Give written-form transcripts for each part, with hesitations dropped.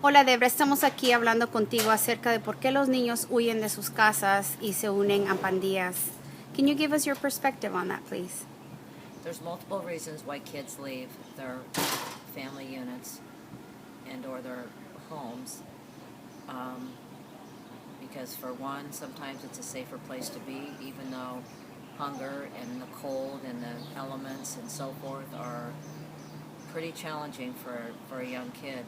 Hola Debra, estamos aquí hablando contigo acerca de por qué los niños huyen de sus casas y se unen a pandillas. Can you give us your perspective on that, please? There's multiple reasons why kids leave their family units and or their homes. Because for one, sometimes it's a safer place to be, even though hunger and the cold and the elements and so forth are pretty challenging for a young kid.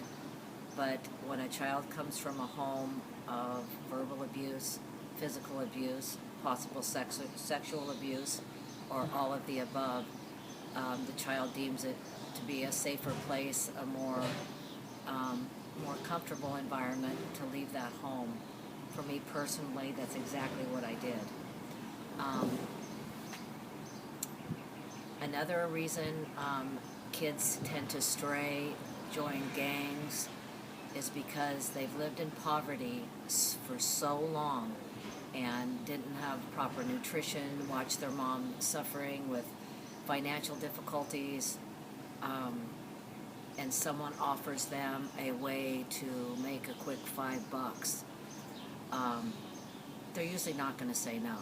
But when a child comes from a home of verbal abuse, physical abuse, possible sexual abuse, or all of the above, the child deems it to be a safer place, a more comfortable environment to leave that home. For me personally, that's exactly what I did. Another reason kids tend to stray, join gangs, is because they've lived in poverty for so long and didn't have proper nutrition, watched their mom suffering with financial difficulties, and someone offers them a way to make a quick $5. They're usually not going to say no.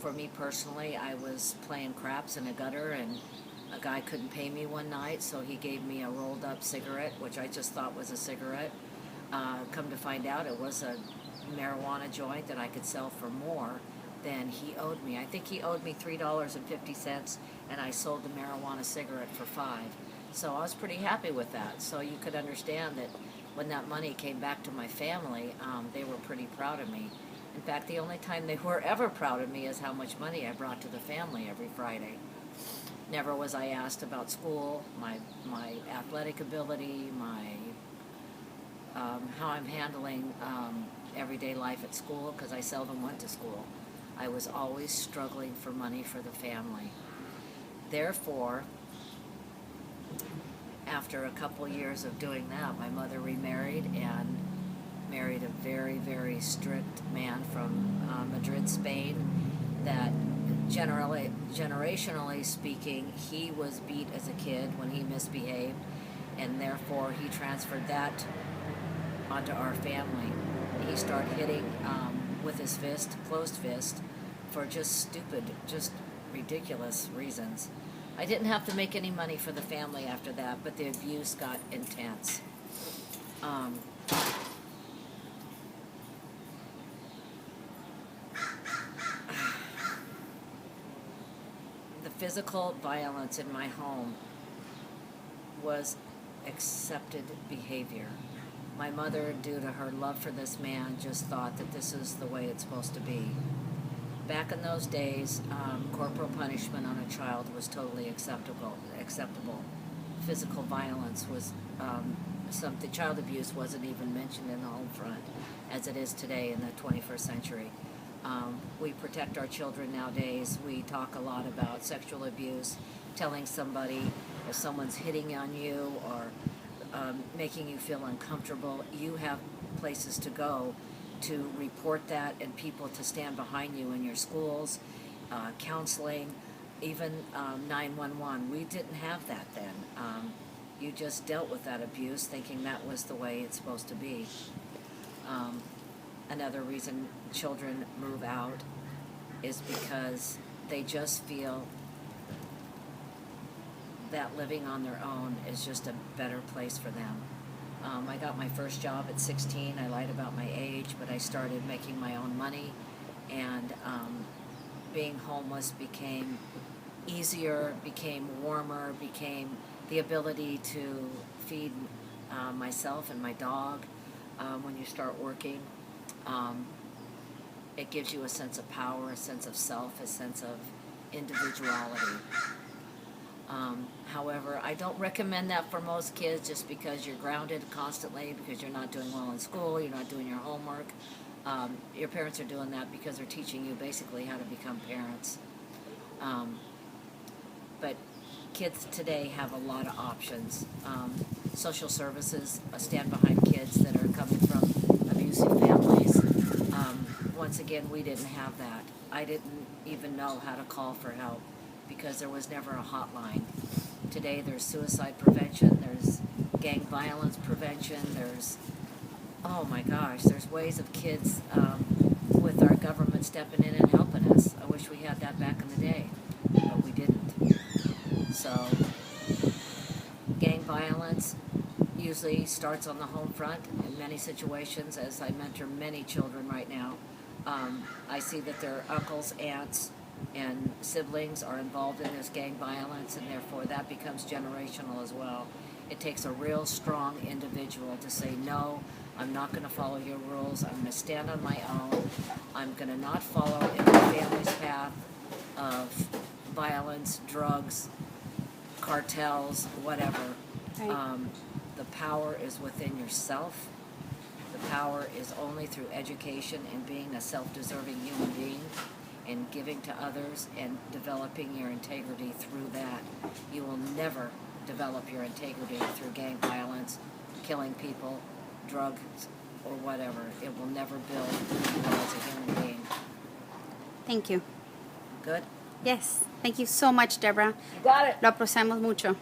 For me personally, I was playing craps in a gutter, and a guy couldn't pay me one night, so he gave me a rolled up cigarette, which I just thought was a cigarette. Come to find out, it was a marijuana joint that I could sell for more than he owed me. I think he owed me $3.50, and I sold the marijuana cigarette for $5. So I was pretty happy with that. So you could understand that when that money came back to my family, they were pretty proud of me. In fact, the only time they were ever proud of me is how much money I brought to the family every Friday. Never was I asked about school, my athletic ability, how I'm handling everyday life at school, because I seldom went to school. I was always struggling for money for the family. Therefore, after a couple years of doing that, my mother remarried and married a very, very strict man from Madrid, Spain, that generationally speaking, he was beat as a kid when he misbehaved, and therefore he transferred that onto our family. He started hitting with his fist, closed fist, for just stupid, just ridiculous reasons. I didn't have to make any money for the family after that, but the abuse got intense. The physical violence in my home was accepted behavior. My mother, due to her love for this man, just thought that this is the way it's supposed to be. Back in those days, corporal punishment on a child was totally acceptable. Physical violence was something. Child abuse wasn't even mentioned in the home front, as it is today in the 21st century. We protect our children nowadays. We talk a lot about sexual abuse, telling somebody if someone's hitting on you or making you feel uncomfortable, you have places to go to report that, and people to stand behind you in your schools, counseling, even 911. We didn't have that then. You just dealt with that abuse thinking that was the way it's supposed to be. Another reason children move out is because they just feel that living on their own is just a better place for them. I got my first job at 16. I lied about my age, but I started making my own money, and being homeless became easier, became warmer, became the ability to feed myself and my dog. When you start working, it gives you a sense of power, a sense of self, a sense of individuality. However, I don't recommend that for most kids, just because you're grounded constantly, because you're not doing well in school, you're not doing your homework. Your parents are doing that because they're teaching you basically how to become parents. But kids today have a lot of options. Social services stand behind kids that are coming from abusive families. Once again, we didn't have that. I didn't even know how to call for help because there was never a hotline. Today there's suicide prevention, there's gang violence prevention. There's, oh my gosh, there's ways of kids with our government stepping in and helping us. I wish we had that back in the day, but we didn't. So, gang violence usually starts on the home front in many situations. As I mentor many children right now, I see that their uncles, aunts, and siblings are involved in this gang violence, and therefore that becomes generational as well. It takes a real strong individual to say, no, I'm not going to follow your rules. I'm going to stand on my own. I'm going to not follow in my family's path of violence, drugs, cartels, whatever. Right. The power is within yourself. The power is only through education and being a self-deserving human being and giving to others and developing your integrity through that. You will never develop your integrity through gang violence, killing people, drugs, or whatever. It will never build who you are as a human being. Thank you. Good? Yes. Thank you so much, Deborah. You got it. Lo apreciamos mucho.